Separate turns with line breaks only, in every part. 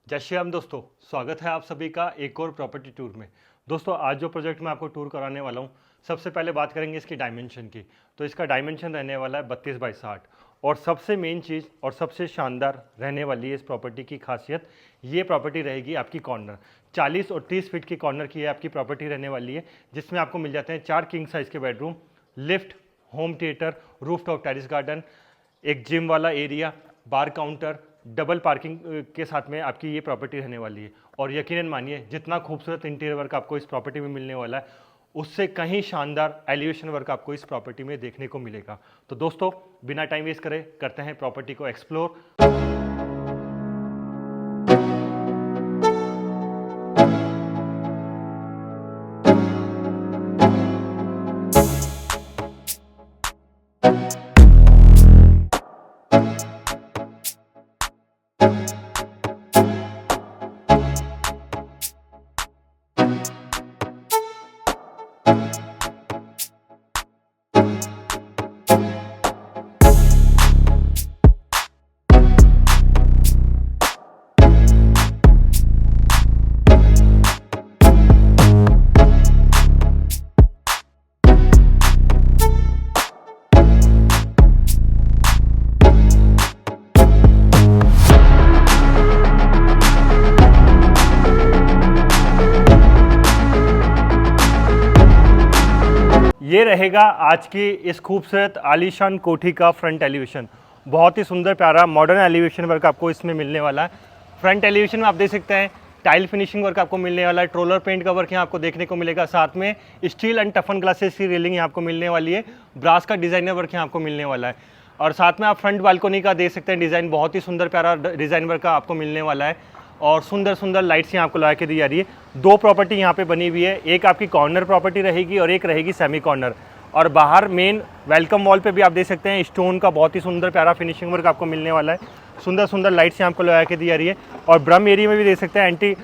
जय श्री राम दोस्तों, स्वागत है आप सभी का एक और प्रॉपर्टी टूर में। दोस्तों आज जो प्रोजेक्ट मैं आपको टूर कराने वाला हूँ, सबसे पहले बात करेंगे इसकी डायमेंशन की। तो इसका डायमेंशन रहने वाला है 32x60 और सबसे मेन चीज़ और सबसे शानदार रहने वाली है इस प्रॉपर्टी की खासियत, ये प्रॉपर्टी रहेगी आपकी कॉर्नर 40 और 30 फीट की कॉर्नर की है आपकी प्रॉपर्टी रहने वाली है, जिसमें आपको मिल जाते हैं 4 किंग साइज़ के bedroom, lift, home theatre, roof top terrace garden, एक जिम वाला area, bar counter, double parking के साथ में आपकी ये प्रॉपर्टी रहने वाली है। और यकीनन मानिए जितना खूबसूरत इंटीरियर वर्क आपको इस प्रॉपर्टी में मिलने वाला है, उससे कहीं शानदार एलिवेशन वर्क आपको इस प्रॉपर्टी में देखने को मिलेगा। तो दोस्तों बिना टाइम वेस्ट करे करते हैं प्रॉपर्टी को एक्सप्लोर। ये रहेगा आज की इस खूबसूरत आलीशान कोठी का फ्रंट एलिवेशन। बहुत ही सुंदर प्यारा मॉडर्न एलिवेशन वर्क आपको इसमें मिलने वाला है। फ्रंट एलिवेशन में आप देख सकते हैं टाइल फिनिशिंग वर्क आपको मिलने वाला है, ट्रोलर पेंट का वर्क यहाँ आपको देखने को मिलेगा, साथ में स्टील एंड टफन ग्लासेस की रेलिंग यहाँ आपको मिलने वाली है, ब्रास का डिजाइनर वर्क यहाँ आपको मिलने वाला है। और साथ में आप फ्रंट बालकोनी का देख सकते हैं डिज़ाइन, बहुत ही सुंदर प्यारा डिज़ाइन वर्क का आपको मिलने वाला है और सुंदर सुंदर लाइट्स यहाँ आपको लगा के दी जा रही है। दो प्रॉपर्टी यहाँ पे बनी हुई है, एक आपकी कॉर्नर प्रॉपर्टी रहेगी और एक रहेगी सेमी कॉर्नर। और बाहर मेन वेलकम वॉल पे भी आप देख सकते हैं स्टोन का बहुत ही सुंदर प्यारा फिनिशिंग वर्क आपको मिलने वाला है, सुंदर सुंदर लाइट्स यहाँ आपको लगा के दी जा रही है। और ब्रम एरिया में भी देख सकते हैं एंटी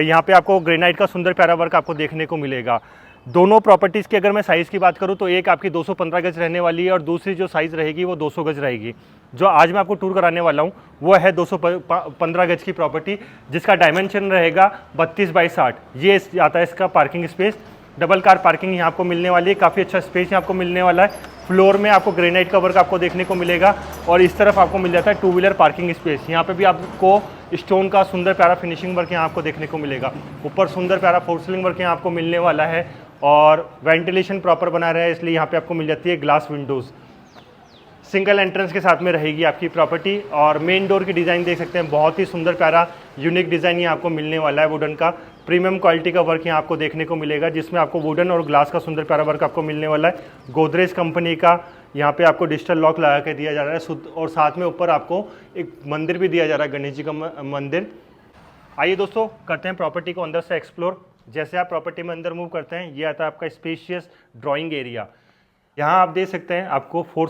यहाँ पे आपको ग्रेनाइट का सुंदर प्यारा वर्क आपको देखने को मिलेगा। दोनों प्रॉपर्टीज़ की अगर मैं साइज़ की बात करूँ तो एक आपकी 215 गज रहने वाली है और दूसरी जो साइज़ रहेगी वो 200 गज रहेगी। जो आज मैं आपको टूर कराने वाला हूँ वो है 215 गज की प्रॉपर्टी, जिसका डायमेंशन रहेगा 32x60। ये आता है इसका parking space, double car parking यहाँ आपको मिलने वाली है, काफ़ी अच्छा स्पेस यहाँ आपको मिलने वाला है। फ्लोर में आपको ग्रेनाइट का वर्क आपको देखने को मिलेगा और इस तरफ आपको मिल जाता है 2 व्हीलर पार्किंग स्पेस। यहाँ पे भी आपको स्टोन का सुंदर प्यारा फिनिशिंग वर्क यहाँ आपको देखने को मिलेगा। ऊपर सुंदर प्यारा फोर सीलिंग वर्क यहाँ आपको मिलने वाला है और वेंटिलेशन प्रॉपर बना रहा है, इसलिए यहाँ पे आपको मिल जाती है ग्लास विंडोज़। सिंगल एंट्रेंस के साथ में रहेगी आपकी प्रॉपर्टी। और मेन डोर की डिज़ाइन देख सकते हैं, बहुत ही सुंदर प्यारा यूनिक डिज़ाइन यहाँ आपको मिलने वाला है। वुडन का प्रीमियम क्वालिटी का वर्क यहाँ आपको देखने को मिलेगा, जिसमें आपको वुडन और ग्लास का सुंदर प्यारा वर्क आपको मिलने वाला है। गोदरेज कंपनी का यहाँ पे आपको डिजिटल लॉक लगा के दिया जा रहा है और साथ में ऊपर आपको एक मंदिर भी दिया जा रहा है, गणेश जी का मंदिर। आइए दोस्तों करते हैं प्रॉपर्टी को अंदर से एक्सप्लोर। जैसे आप प्रॉपर्टी में अंदर मूव करते हैं, ये आता है आपका स्पेशियस ड्राइंग एरिया। यहाँ आप देख सकते हैं आपको 8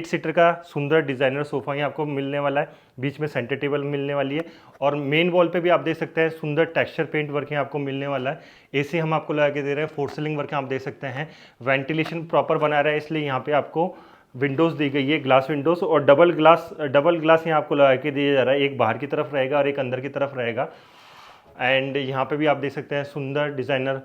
सीटर का सुंदर डिज़ाइनर सोफ़ा यहाँ आपको मिलने वाला है, बीच में सेंटर टेबल मिलने वाली है। और मेन वॉल पे भी आप देख सकते हैं सुंदर टेक्सचर पेंट वर्क यहाँ आपको मिलने वाला है। एसी हम आपको लगा के दे रहे हैं, फोर सीलिंग वर्क आप देख सकते हैं। वेंटिलेशन प्रॉपर बना रहा है, इसलिए यहाँ पे आपको विंडोज़ दी गई है, ग्लास विंडोज़, और डबल ग्लास यहाँ आपको लगा के दिया जा रहा है। एक बाहर की तरफ रहेगा और एक अंदर की तरफ रहेगा। एंड यहाँ पे भी आप देख सकते हैं सुंदर डिज़ाइनर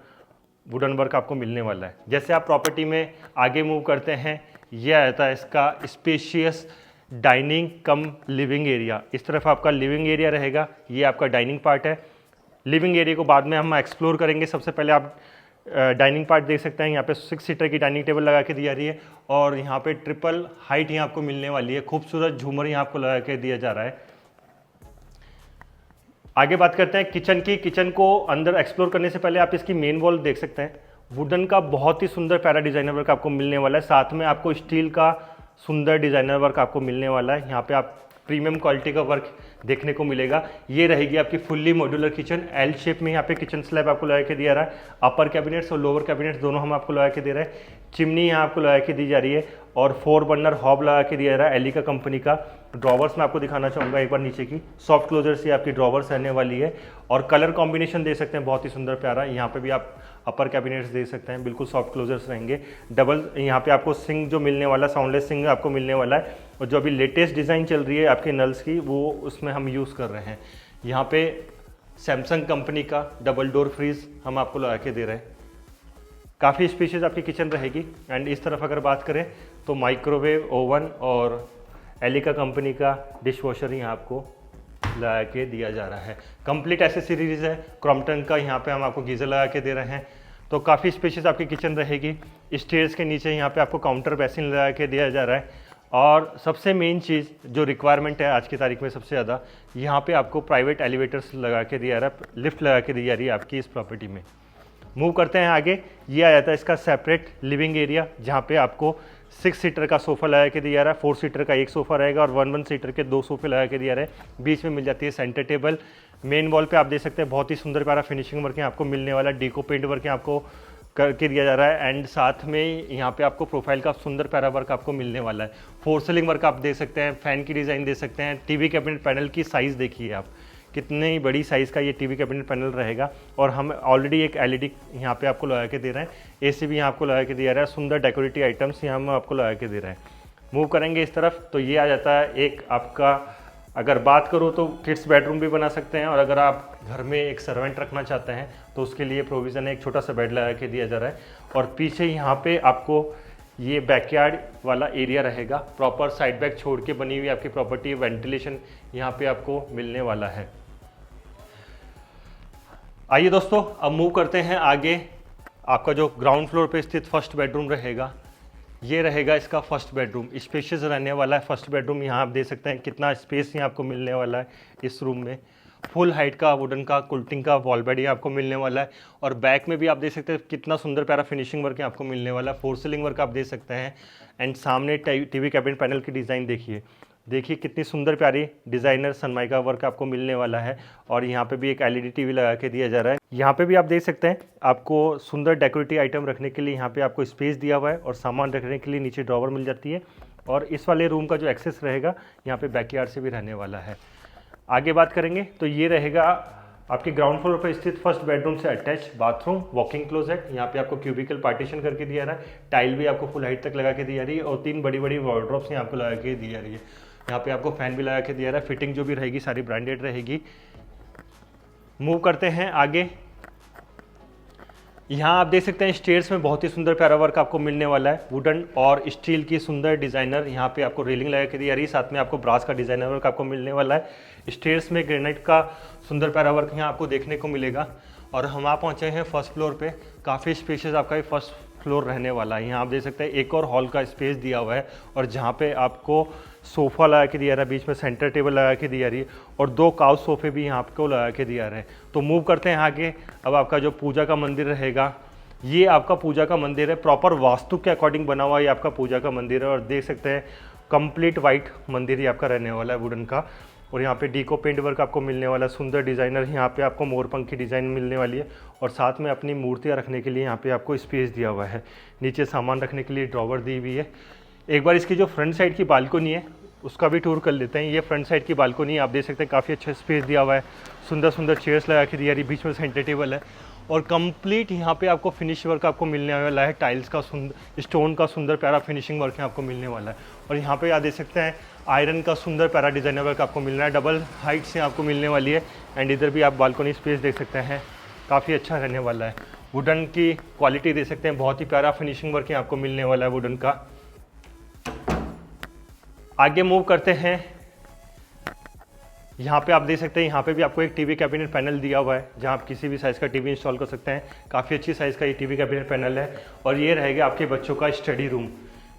वुडन वर्क आपको मिलने वाला है। जैसे आप प्रॉपर्टी में आगे मूव करते हैं, यह आता है इसका स्पेशियस डाइनिंग कम लिविंग एरिया। इस तरफ आपका लिविंग एरिया रहेगा, ये आपका डाइनिंग पार्ट है। लिविंग एरिया को बाद में हम एक्सप्लोर करेंगे। सबसे पहले आप डाइनिंग पार्ट देख सकते हैं, यहाँ पे 6 सीटर की डाइनिंग टेबल लगा के दी जा रही है और यहाँ पे ट्रिपल हाइट यहाँ आपको मिलने वाली है। खूबसूरत झूमर यहाँ आपको लगा के दिया जा रहा है। आगे बात करते हैं किचन की। किचन को अंदर एक्सप्लोर करने से पहले आप इसकी मेन वॉल देख सकते हैं, वुडन का बहुत ही सुंदर प्यारा डिज़ाइनर वर्क आपको मिलने वाला है। साथ में आपको स्टील का सुंदर डिज़ाइनर वर्क आपको मिलने वाला है। यहाँ पे आप प्रीमियम क्वालिटी का वर्क देखने को मिलेगा। ये रहेगी आपकी fully modular kitchen, L shape में यहाँ पे किचन स्लैब आपको लगा के दिया रहा है। अपर कैबिनेट्स और लोअर कैबिनेट्स दोनों हम आपको लगा के दे रहे हैं। चिमनी यहाँ आपको लगा के दी जा रही है और 4 बर्नर हॉब लगा के दिया जा रहा है, एली का कंपनी का। ड्रॉवर्स में आपको दिखाना चाहूँगा एक बार नीचे की सॉफ्ट क्लोजर से आपकी ड्रॉवर्स रहने वाली है और कलर कॉम्बिनेशन दे सकते हैं बहुत ही सुंदर प्यारा। यहाँ पे भी आप अपर कैबिनेट्स दे सकते हैं, बिल्कुल सॉफ्ट क्लोजर्स रहेंगे। डबल यहाँ पे आपको सिंक जो मिलने वाला है, साउंडलेस सिंक आपको मिलने वाला है और जो अभी लेटेस्ट डिज़ाइन चल रही है आपके नल्स की, वो उसमें हम यूज़ कर रहे हैं। यहाँ पे सैमसंग कंपनी का डबल डोर फ्रीज हम आपको लगा के दे रहे हैं। काफ़ी स्पेशियस आपकी किचन रहेगी। एंड इस तरफ अगर बात करें तो माइक्रोवेव, ओवन और एलिका कंपनी का डिश वॉशर यहाँ आपको लगा के दिया जा रहा है। कंप्लीट एसेसरीज है। क्रॉम्पटन का यहाँ पे हम आपको गीज़र लगा के दे रहे हैं। तो काफ़ी स्पेशियस आपकी किचन रहेगी। स्टेयर्स के नीचे यहाँ पे आपको काउंटर बेसिन लगा के दिया जा रहा है। और सबसे मेन चीज़ जो रिक्वायरमेंट है आज की तारीख में सबसे ज़्यादा, यहाँ पे आपको प्राइवेट एलिवेटर्स लगा के दिया जा रहा है, लिफ्ट लगा के दी जा रही है आपकी इस प्रॉपर्टी में। मूव करते हैं आगे। ये आ जाता है इसका सेपरेट लिविंग एरिया, जहाँ पे आपको 6 सीटर का सोफ़ा लगा के दिया रहा है, 4 सीटर का एक सोफ़ा रहेगा और 1 सीटर के 2 सोफ़े लगा के दिया रहा है। बीच में मिल जाती है सेंटर टेबल। मेन वॉल पे आप देख सकते हैं बहुत ही सुंदर प्यारा फिनिशिंग वर्क आपको मिलने वाला है। डीको पेंट वर्क आपको करके दिया जा रहा है। एंड साथ में यहाँ पे आपको प्रोफाइल का सुंदर प्यारा वर्क आपको मिलने वाला है। फोर सीलिंग वर्क आप देख सकते हैं, फैन की डिज़ाइन दे सकते हैं। टीवी कैबिनेट पैनल की साइज़ देखिए आप, कितनी बड़ी साइज़ का ये टीवी कैबिनेट पैनल रहेगा। और हम ऑलरेडी एक एलईडी यहाँ पे आपको लगा के दे रहे हैं। एसी भी यहाँ आपको लगा के दिया रहा है। सुंदर डेकोरेटिव आइटम्स यहाँ हम आपको लगा के दे रहे हैं। मूव करेंगे इस तरफ तो ये आ जाता है एक आपका, अगर बात करूँ तो किड्स बेडरूम भी बना सकते हैं। और अगर आप घर में एक सर्वेंट रखना चाहते हैं तो उसके लिए प्रोविज़न है, एक छोटा सा बेड लगा के दिया जा रहा है। और पीछे यहाँ पे आपको ये बैकयार्ड वाला एरिया रहेगा। प्रॉपर साइड बैक छोड़ के बनी हुई आपकी प्रॉपर्टी, वेंटिलेशन यहाँ पे आपको मिलने वाला है। आइए दोस्तों अब मूव करते हैं आगे। आपका जो ग्राउंड फ्लोर पे स्थित फर्स्ट बेडरूम रहेगा, ये रहेगा इसका फर्स्ट बेडरूम। स्पेशियस रहने वाला है फर्स्ट बेडरूम। यहाँ आप देख सकते हैं कितना स्पेस यहाँ आपको मिलने वाला है इस रूम में। फुल हाइट का वुडन का कुल्टिंग का वॉल बेड आपको मिलने वाला है। और बैक में भी आप देख सकते हैं कितना सुंदर प्यारा फिनिशिंग वर्क आपको मिलने वाला है। फोर सीलिंग वर्क आप देख सकते हैं। एंड सामने टीवी कैबिनेट पैनल की डिज़ाइन देखिए कितनी सुंदर प्यारी डिज़ाइनर सनमाइका वर्क आपको मिलने वाला है। और यहाँ पे भी एक एलईडी टीवी लगा के दिया जा रहा है। यहाँ पे भी आप देख सकते हैं आपको सुंदर डेकोरेटिव आइटम रखने के लिए यहाँ पे आपको स्पेस दिया हुआ है और सामान रखने के लिए नीचे ड्रॉवर मिल जाती है। और इस वाले रूम का जो एक्सेस रहेगा यहाँ पे बैकयार्ड से भी रहने वाला है। आगे बात करेंगे तो ये रहेगा आपके ग्राउंड फ्लोर पर स्थित फर्स्ट बेडरूम से अटैच बाथरूम, वॉकिंग क्लोजेट। यहाँ पे आपको क्यूबिकल पार्टीशन करके दिया रहा है। टाइल भी आपको फुल हाइट तक लगा के दी जा रही है। और 3 बड़ी बड़ी वार्डरोब्स यहाँ आपको लगा के दी जा रही है। यहाँ पे आपको फैन भी लगा के दिया रहा है। फिटिंग जो भी रहेगी सारी ब्रांडेड रहेगी। मूव करते हैं आगे। यहाँ आप देख सकते हैं स्टेयर्स में बहुत ही सुंदर प्यारा वर्क आपको मिलने वाला है। वुडन और स्टील की सुंदर डिज़ाइनर यहाँ पे आपको रेलिंग लगा के दी जा रही है। साथ में आपको ब्रास का डिज़ाइनर वर्क आपको मिलने वाला है। स्टेयर्स में ग्रेनाइट का सुंदर प्यारा वर्क यहाँ आपको देखने को मिलेगा। और हम आ पहुँचे हैं फर्स्ट फ्लोर पे। काफ़ी स्पेशियस आपका ये फर्स्ट फ्लोर रहने वाला है। यहाँ आप देख सकते हैं एक और हॉल का स्पेस दिया हुआ है। और जहाँ पे आपको सोफ़ा लगा के दिया रहा है, बीच में सेंटर टेबल लगा के दिया रही है। और 2 काउच सोफ़े भी यहाँ आपको लगा के दिया रहे हैं। तो मूव करते हैं आगे। अब आपका जो पूजा का मंदिर रहेगा, ये आपका पूजा का मंदिर है। प्रॉपर वास्तु के अकॉर्डिंग बना हुआ ये आपका पूजा का मंदिर है। और देख सकते हैं कंप्लीट वाइट मंदिर ही आपका रहने वाला है वुडन का। और यहाँ पे डीको पेंट वर्क आपको मिलने वाला है। सुंदर डिज़ाइनर यहाँ पे आपको मोरपंख की डिज़ाइन मिलने वाली है। और साथ में अपनी मूर्तियाँ रखने के लिए यहाँ पे आपको स्पेस दिया हुआ है। नीचे सामान रखने के लिए ड्रॉवर दी हुई है। एक बार इसकी जो फ्रंट साइड की बालकोनी है उसका भी टूर कर लेते हैं। ये फ्रंट साइड की बालकोनी आप देख सकते हैं, काफ़ी अच्छा स्पेस दिया हुआ है। सुंदर सुंदर चेयर्स लगा के दिया रही, बीच में सेंटर टेबल है। और कंप्लीट यहाँ पे आपको फिनिश वर्क आपको मिलने वाला है। टाइल्स का सुंदर, स्टोन का सुंदर प्यारा फिनिशिंग वर्क आपको मिलने वाला है। और यहाँ पे आप देख सकते हैं आयरन का सुंदर प्यारा डिज़ाइनर वर्क आपको मिल रहा है। डबल हाइट से आपको मिलने वाली है। एंड इधर भी आप बालकोनी स्पेस देख सकते हैं, काफ़ी अच्छा रहने वाला है। वुडन की क्वालिटी देख सकते हैं, बहुत ही प्यारा फिनिशिंग वर्क आपको मिलने वाला है वुडन का। आगे मूव करते हैं। यहाँ पे आप देख सकते हैं, यहाँ पे भी आपको एक टीवी कैबिनेट पैनल दिया हुआ है, जहाँ आप किसी भी साइज़ का टीवी इंस्टॉल कर सकते हैं। काफ़ी अच्छी साइज़ का ये टीवी कैबिनेट पैनल है। और ये रहेगा आपके बच्चों का स्टडी रूम।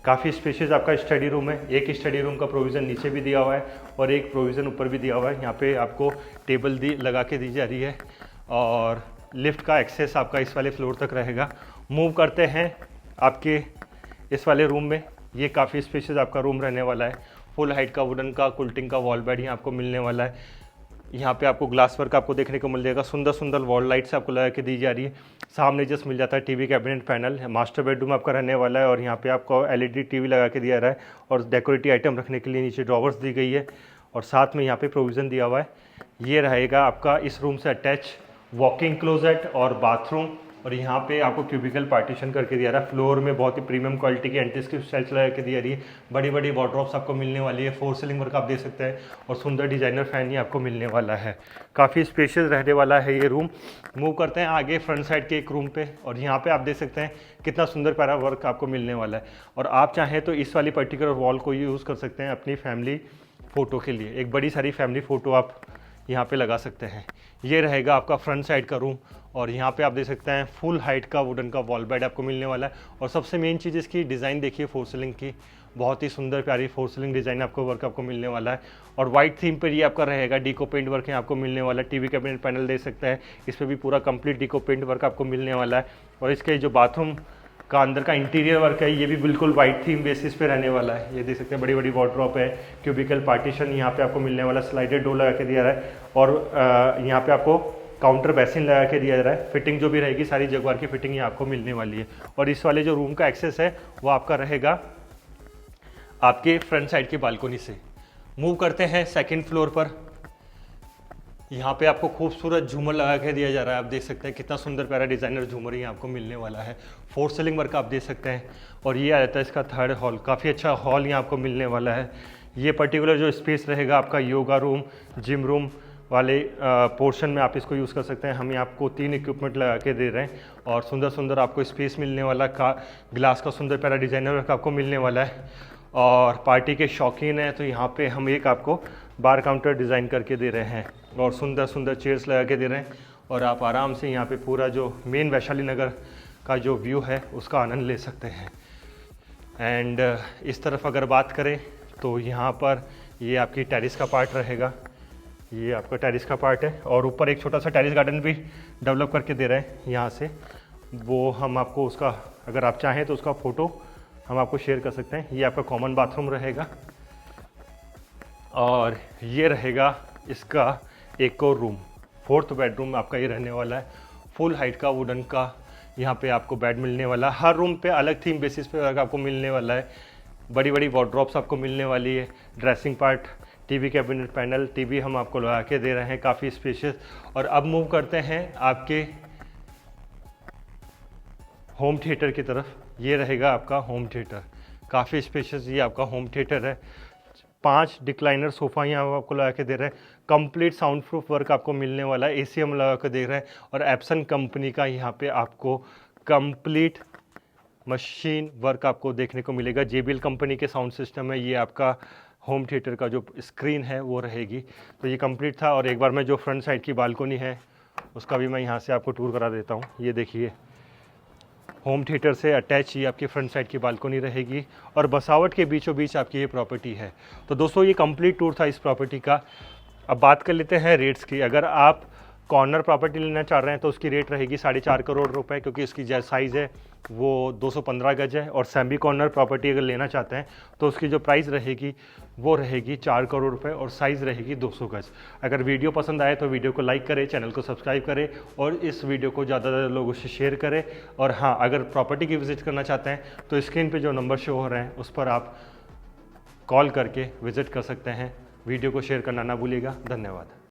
काफ़ी स्पेशियस आपका स्टडी रूम है। एक स्टडी रूम का प्रोविज़न नीचे भी दिया हुआ है और एक प्रोविज़न ऊपर भी दिया हुआ है। यहाँ पे आपको टेबल लगा के दी जा रही है। और लिफ्ट का एक्सेस आपका इस वाले फ्लोर तक रहेगा। मूव करते हैं आपके इस वाले रूम में। ये काफ़ी स्पेशियस आपका रूम रहने वाला है। फुल हाइट का वुडन का कुल्टिंग का वॉल बेड यहाँ आपको मिलने वाला है। यहाँ पे आपको ग्लास वर्क आपको देखने को मिल जाएगा। सुंदर सुंदर वॉल लाइट्स आपको लगा के दी जा रही है। सामने जस्ट मिल जाता है TV cabinet panel. Master bedroom आपका रहने वाला है। और यहाँ पे आपको एलईडी टीवी लगा के दिया रहा है। और डेकोरेटिव आइटम रखने के लिए नीचे ड्रॉवर्स दी गई है। और साथ में यहाँ पे प्रोविज़न दिया हुआ है। ये रहेगा आपका इस रूम से अटैच वॉकिंग क्लोजेट और बाथरूम। और यहाँ पे आपको क्यूबिकल पार्टीशन करके दिया रहा है। फ्लोर में बहुत ही प्रीमियम क्वालिटी की एंटी स्किप स्टाइल्स लगा के दिया रही है। बड़ी बड़ी वार्डरोब्स आपको मिलने वाली है। 4 सीलिंग वर्क आप देख सकते हैं और सुंदर डिजाइनर फैन ही आपको मिलने वाला है। काफ़ी स्पेशियस रहने वाला है ये रूम। मूव करते हैं आगे फ्रंट साइड के एक रूम पे, और यहाँ पे आप देख सकते हैं कितना सुंदर प्यारा वर्क आपको मिलने वाला है। और आप चाहें तो इस वाली पर्टिकुलर वॉल को यूज़ कर सकते हैं अपनी फैमिली फ़ोटो के लिए। एक बड़ी सारी फैमिली फ़ोटो आप यहाँ पे लगा सकते हैं। ये रहेगा आपका फ्रंट साइड का रूम, और यहाँ पे आप देख सकते हैं फुल हाइट का वुडन का वॉल बेड आपको मिलने वाला है। और सबसे मेन चीज़ इसकी डिज़ाइन देखिए 4 सीलिंग की, बहुत ही सुंदर प्यारी 4 सीलिंग डिज़ाइन आपको वर्क आपको मिलने वाला है। और वाइट थीम पर ये आपका रहेगा। डीको पेंट वर्क है आपको मिलने वाला है। टीवी कैबिनेट पैनल दे सकते हैं, इस पर भी पूरा कंप्लीट डीको पेंट वर्क आपको मिलने वाला है। और इसके जो बाथरूम का अंदर का इंटीरियर वर्क है ये भी बिल्कुल वाइट थीम बेसिस पे रहने वाला है। ये देख सकते हैं बड़ी बड़ी वार्डरोब है, क्यूबिकल पार्टीशन यहाँ पे आपको मिलने वाला, स्लाइडेड डोर लगा के दिया रहा है। और यहाँ पे आपको काउंटर बेसिन लगा के दिया जा रहा है। फिटिंग जो भी रहेगी सारी जगवार की फिटिंग यहाँ आपको मिलने वाली है। और इस वाले जो रूम का एक्सेस है वो आपका रहेगा आपके फ्रंट साइड की बालकोनी से। मूव करते हैं सेकेंड फ्लोर पर। यहाँ पे आपको खूबसूरत झूमर लगा के दिया जा रहा है। आप देख सकते हैं कितना सुंदर प्यारा डिज़ाइनर झूमर यहाँ आपको मिलने वाला है। 4 सीलिंग वर्क आप देख सकते हैं। और ये आ जाता है इसका थर्ड हॉल। काफ़ी अच्छा हॉल यहाँ आपको मिलने वाला है। ये पर्टिकुलर जो स्पेस रहेगा आपका योगा रूम, जिम रूम वाले पोर्शन में आप इसको यूज़ कर सकते हैं। हम यहाँ आपको 3 इक्विपमेंट लगा के दे रहे हैं, और सुंदर सुंदर आपको स्पेस मिलने वाला, का ग्लास का सुंदर प्यारा डिज़ाइनर वर्क आपको मिलने वाला है। और पार्टी के शौकीन हैं तो यहाँ पे हम एक आपको बार काउंटर डिज़ाइन करके दे रहे हैं, और सुंदर सुंदर चेयर्स लगा के दे रहे हैं। और आप आराम से यहाँ पे पूरा जो मेन वैशाली नगर का जो व्यू है उसका आनंद ले सकते हैं। एंड इस तरफ अगर बात करें तो यहाँ पर ये आपकी टेरिस का पार्ट रहेगा। ये आपका टेरिस का पार्ट है, और ऊपर एक छोटा सा टेरिस गार्डन भी डेवलप करके दे रहे हैं यहाँ से। वो हम आपको उसका, अगर आप चाहें तो उसका फ़ोटो हम आपको शेयर कर सकते हैं। ये आपका कॉमन बाथरूम रहेगा, और ये रहेगा इसका एक और रूम, 4th बेडरूम आपका ये रहने वाला है। फुल हाइट का वुडन का यहाँ पे आपको बेड मिलने वाला है। हर रूम पे अलग थीम बेसिस पे आपको मिलने वाला है। बड़ी बड़ी वार्डरोब्स आपको मिलने वाली है। Dressing part, TV cabinet panel, TV हम आपको लगा के दे रहे हैं, काफ़ी स्पेशियस। और अब मूव करते हैं आपके होम थिएटर की तरफ। ये रहेगा आपका होम थिएटर, काफ़ी स्पेशियस ये आपका होम थिएटर है। 5 डिक्लाइनर सोफ़ा यहाँ आपको लगा के दे रहे हैं। कंप्लीट साउंड प्रूफ वर्क आपको मिलने वाला है। एसी हम लगा के दे रहे हैं, और एप्सन कंपनी का यहाँ पे आपको कंप्लीट मशीन वर्क आपको देखने को मिलेगा। JBL कंपनी के साउंड सिस्टम है। ये आपका होम थिएटर का जो स्क्रीन है वो रहेगी। तो ये कंप्लीट था। और एक बार मैं जो फ्रंट साइड की बालकोनी है उसका भी मैं यहाँ से आपको टूर करा देता हूँ। ये देखिए, होम थिएटर से अटैच ये आपकी फ्रंट साइड की बालकोनी रहेगी, और बसावट के बीचों बीच आपकी ये प्रॉपर्टी है। तो दोस्तों ये कंप्लीट टूर था इस प्रॉपर्टी का। अब बात कर लेते हैं रेट्स की। अगर आप कॉर्नर प्रॉपर्टी लेना चाह रहे हैं तो उसकी रेट रहेगी 4.5 करोड़ रुपए, क्योंकि इसकी जो साइज़ है वो 215 गज है। और सेमी कॉर्नर प्रॉपर्टी अगर लेना चाहते हैं तो उसकी जो प्राइस रहेगी वो रहेगी 4 करोड़ रुपए, और साइज़ रहेगी 200 गज। अगर वीडियो पसंद आए तो वीडियो को लाइक करें, चैनल को सब्सक्राइब करें, और इस वीडियो को ज़्यादा से ज़्यादा लोगों से शेयर करें। और हाँ, अगर प्रॉपर्टी की विज़िट करना चाहते हैं तो स्क्रीन पर जो नंबर शो हो रहे हैं उस पर आप कॉल करके विज़िट कर सकते हैं। वीडियो को शेयर करना ना भूलिएगा। धन्यवाद।